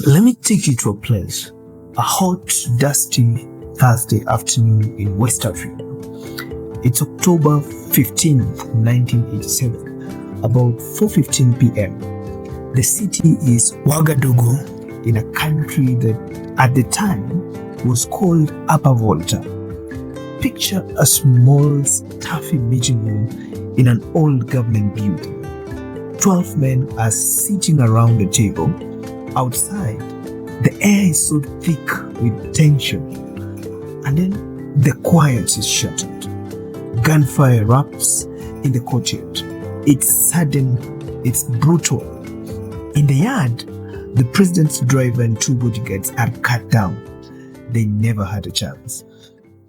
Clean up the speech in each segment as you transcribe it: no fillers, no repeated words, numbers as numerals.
Let me take you to a place, a hot, dusty Thursday afternoon in West Africa. It's October 15th, 1987, about 4:15 p.m. The city is Ouagadougou, in a country that at the time was called Upper Volta. Picture a small, stuffy meeting room in an old government building. 12 men are sitting around a table. Outside, the air is so thick with tension. And then the quiet is shattered. Gunfire erupts in the courtyard. It's sudden, it's brutal. In the yard, the president's driver and 2 bodyguards are cut down. They never had a chance.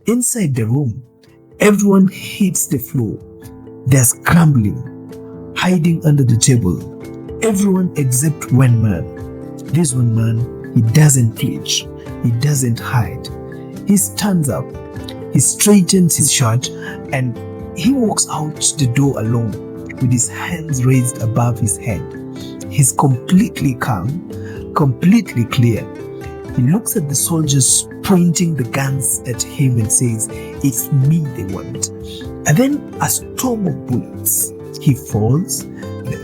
Inside the room, everyone hits the floor. They're scrambling, hiding under the table. Everyone except one man. This one man, he doesn't flinch. He doesn't hide. He stands up. He straightens his shirt and he walks out the door alone with his hands raised above his head. He's completely calm, completely clear. He looks at the soldiers pointing the guns at him and says, "It's me they want." And then a storm of bullets. He falls.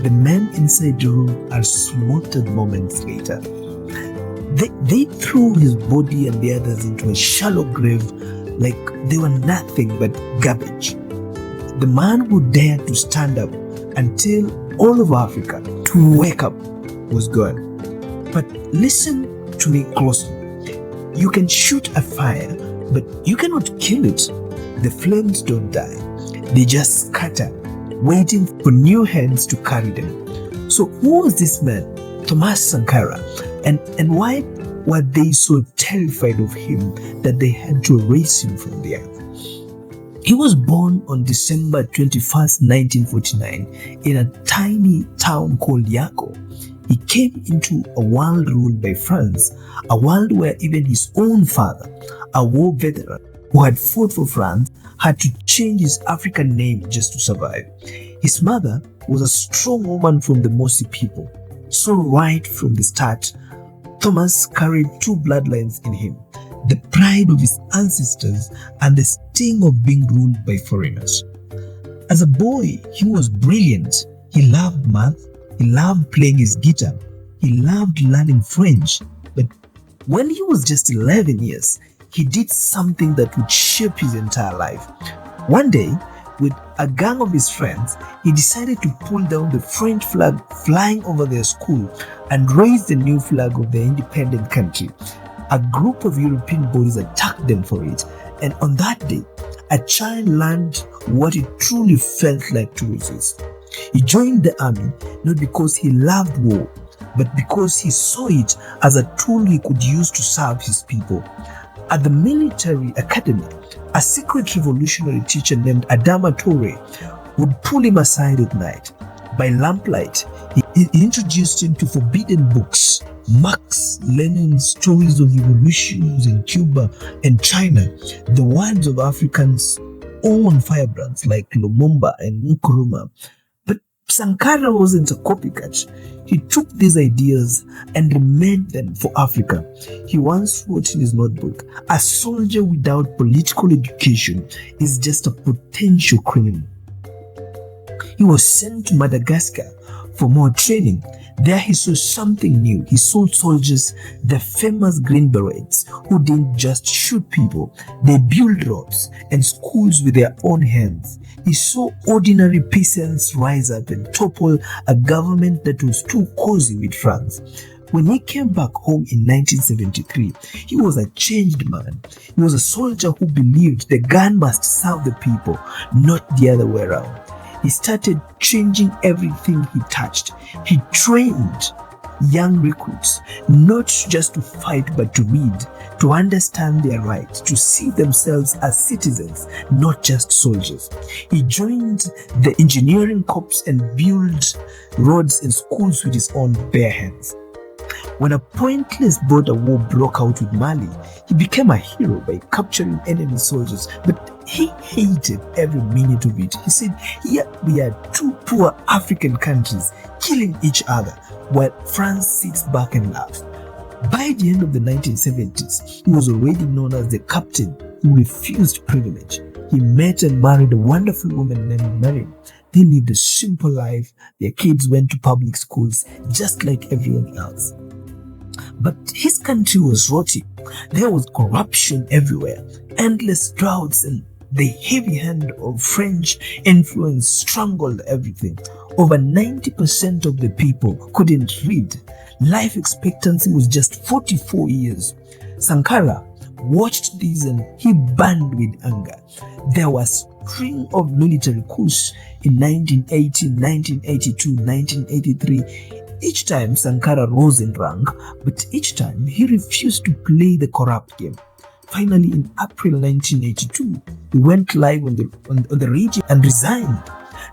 The men inside the room are slaughtered moments later. They threw his body and the others into a shallow grave like they were nothing but garbage. The man who dared to stand up and tell all of Africa to wake up was gone. But listen to me closely. You can shoot a fire, but you cannot kill it. The flames don't die. They just scatter, waiting for new hands to carry them. So who was this man, Thomas Sankara, and why were they so terrified of him that they had to erase him from the earth? He was born on December 21st, 1949 in a tiny town called Yako. He came into a world ruled by France, a world where even his own father, a war veteran who had fought for France, had to change his African name just to survive. His mother was a strong woman from the Mosi people. So right from the start, Thomas carried 2 bloodlines in him, the pride of his ancestors and the sting of being ruled by foreigners. As a boy, he was brilliant. He loved math. He loved playing his guitar. He loved learning French. But when he was just 11 years, he did something that would shape his entire life. One day, with a gang of his friends, he decided to pull down the French flag flying over their school and raise the new flag of their independent country. A group of European boys attacked them for it, and on that day, a child learned what it truly felt like to resist. He joined the army not because he loved war, but because he saw it as a tool he could use to serve his people. At the military academy, a secret revolutionary teacher named Adama Toure would pull him aside at night. By lamplight, he introduced him to forbidden books, Marx, Lenin's stories of revolutions in Cuba and China, the words of Africans' own firebrands like Lumumba and Nkrumah. But Sankara wasn't a copycat. He took these ideas and remade them for Africa. He once wrote in his notebook, "A soldier without political education is just a potential criminal." He was sent to Madagascar for more training. There he saw something new. He saw soldiers, the famous Green Berets, who didn't just shoot people. They built roads and schools with their own hands. He saw ordinary peasants rise up and topple a government that was too cozy with France. When he came back home in 1973, he was a changed man. He was a soldier who believed the gun must serve the people, not the other way around. He started changing everything he touched. He trained young recruits not just to fight but to read, to understand their rights, to see themselves as citizens, not just soldiers. He joined the engineering corps and built roads and schools with his own bare hands. When a pointless border war broke out with Mali, he became a hero by capturing enemy soldiers, but he hated every minute of it. He said, "Here we are, 2 poor African countries killing each other while France sits back and laughs." By the end of the 1970s, he was already known as the captain who refused privilege. He met and married a wonderful woman named Mary. They lived a simple life. Their kids went to public schools just like everyone else. But his country was rotting. There was corruption everywhere, endless droughts, and the heavy hand of French influence strangled everything. Over 90% of the people couldn't read. Life expectancy was just 44 years. Sankara watched this and he burned with anger. There was a string of military coups in 1980, 1982, 1983. Each time Sankara rose in rank, but each time he refused to play the corrupt game. Finally, in April 1982, he went live on the radio and resigned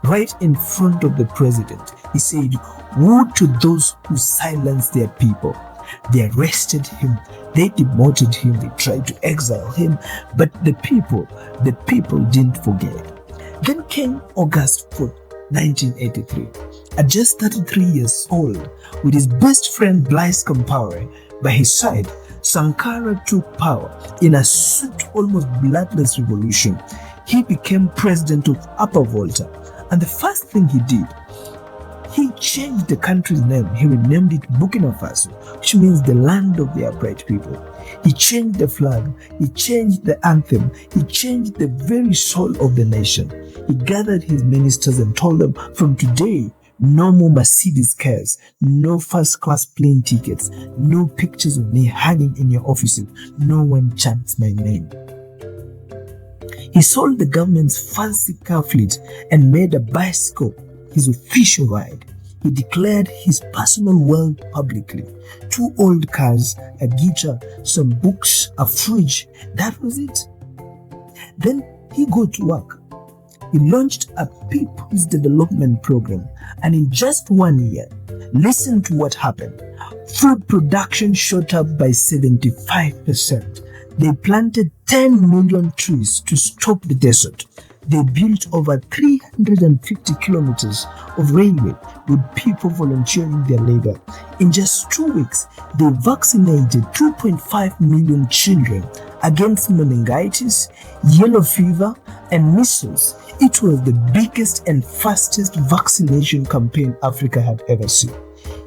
right in front of the president. He said, "Woe to those who silence their people." They arrested him, they demoted him, they tried to exile him, but the people didn't forget. Then came August 4th, 1983. At just 33 years old, with his best friend Blaise Compaoré by his side, Sankara took power in a swift, almost bloodless revolution. He became president of Upper Volta, and the first thing he did, he changed the country's name. He renamed it Burkina Faso, which means the land of the upright people. He changed the flag, he changed the anthem, he changed the very soul of the nation. He gathered his ministers and told them, from today, no more Mercedes cars, no first-class plane tickets, no pictures of me hanging in your offices, no one chants my name. He sold the government's fancy car fleet and made a bicycle his official ride. He declared his personal wealth publicly. 2 old cars, a guitar, some books, a fridge. That was it. Then he got to work. He launched a people's development program, and in just 1 year, listen to what happened. Food production shot up by 75%. They planted 10 million trees to stop the desert. They built over 350 kilometers of railway with people volunteering their labor. In just 2 weeks, they vaccinated 2.5 million children against meningitis, yellow fever, and measles. It was the biggest and fastest vaccination campaign Africa had ever seen.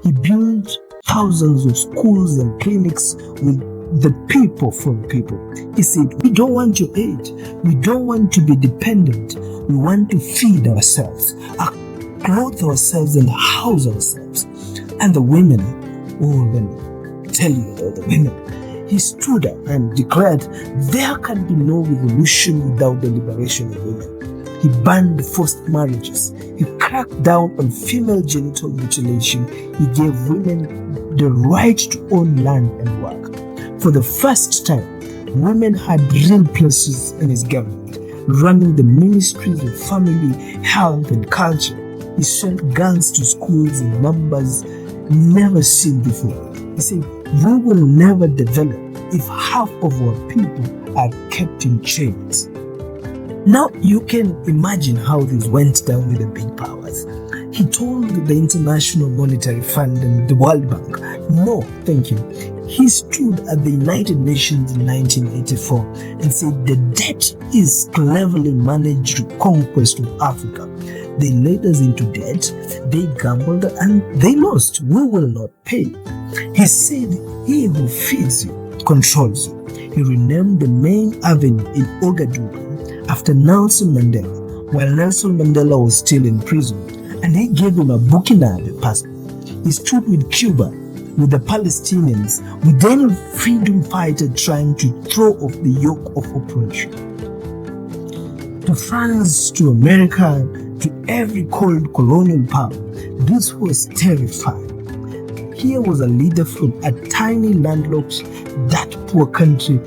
He built thousands of schools and clinics with the people from people. He said, "We don't want your aid. We don't want to be dependent. We want to feed ourselves, clothe ourselves, and house ourselves." And the women, let me tell you about the women. He stood up and declared, "There can be no revolution without the liberation of women." He banned forced marriages. He cracked down on female genital mutilation. He gave women the right to own land and work. For the first time, women had real places in his government, running the ministries of family, health, and culture. He sent girls to schools in numbers never seen before. He said, "We will never develop if half of our people are kept in chains." Now you can imagine how this went down with the big powers. He told the International Monetary Fund and the World Bank, "No, thank you." He stood at the United Nations in 1984 and said the debt is cleverly managed conquest of Africa. They led us into debt, they gambled, and they lost. We will not pay. He said, "He who feeds you controls you." He renamed the main avenue in Ouagadougou after Nelson Mandela, while Nelson Mandela was still in prison, and he gave him a Burkina passport. He stood with Cuba, with the Palestinians, with any freedom fighter trying to throw off the yoke of oppression. To France, to America, to every cold colonial power, this was terrifying. Here was a leader from a tiny landlocked, that poor country,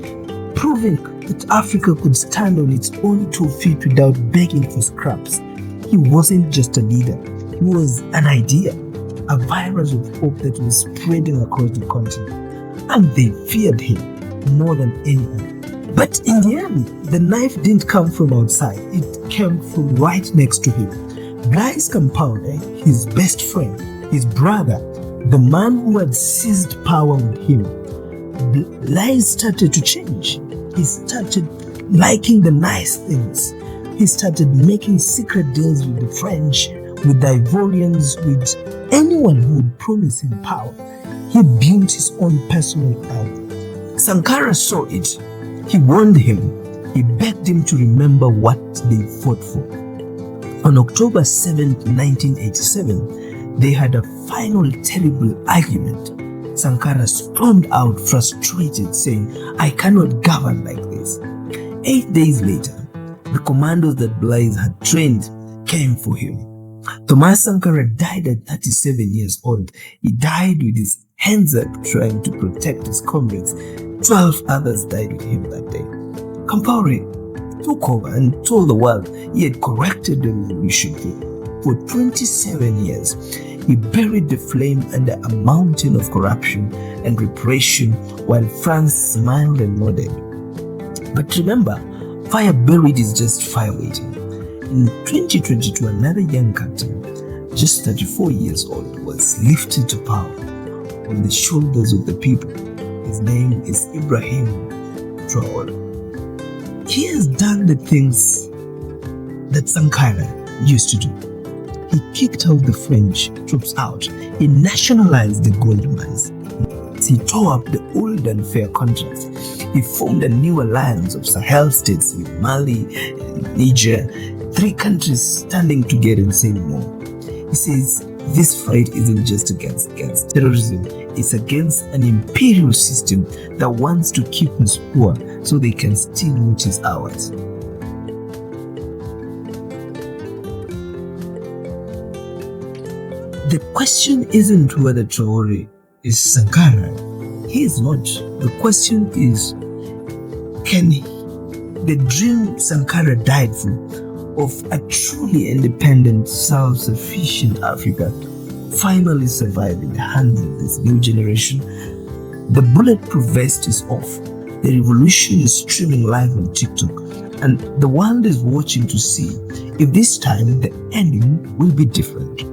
proving that Africa could stand on its own 2 feet without begging for scraps. He wasn't just a leader, he was an idea, a virus of hope that was spreading across the continent. And they feared him more than anyone. But in the end, the knife didn't come from outside, it came from right next to him. Blaise Compaoré, his best friend, his brother, the man who had seized power with him, Blaise started to change. He started liking the nice things. He started making secret deals with the French, with the Ivorians, with anyone who would promise him power. He built his own personal army. Sankara saw it. He warned him. He begged him to remember what they fought for. On October 7, 1987, they had a final terrible argument. Sankara stormed out frustrated, saying, "I cannot govern like this." 8 days later, the commandos that Blaise had trained came for him. Thomas Sankara died at 37 years old. He died with his hands up trying to protect his comrades. 12 others died with him that day. Compaoré took over and told the world he had corrected the revolution. For 27 years, he buried the flame under a mountain of corruption and repression while France smiled and nodded. But remember, fire buried is just fire waiting. In 2022, another young captain, just 34 years old, was lifted to power on the shoulders of the people. His name is Ibrahim Traoré. He has done the things that Sankara used to do. He kicked out the French troops out. He nationalized the gold mines. He tore up the old unfair contracts. He formed a new alliance of Sahel states with Mali and Niger, 3 countries standing together and saying no. He says this fight isn't just against terrorism, it's against an imperial system that wants to keep us poor so they can steal what is ours. The question isn't whether Traoré is Sankara. He is not. The question is, can the dream Sankara died for of a truly independent, self-sufficient Africa finally survive in the hands of this new generation? The bulletproof vest is off. The revolution is streaming live on TikTok, and the world is watching to see if this time the ending will be different.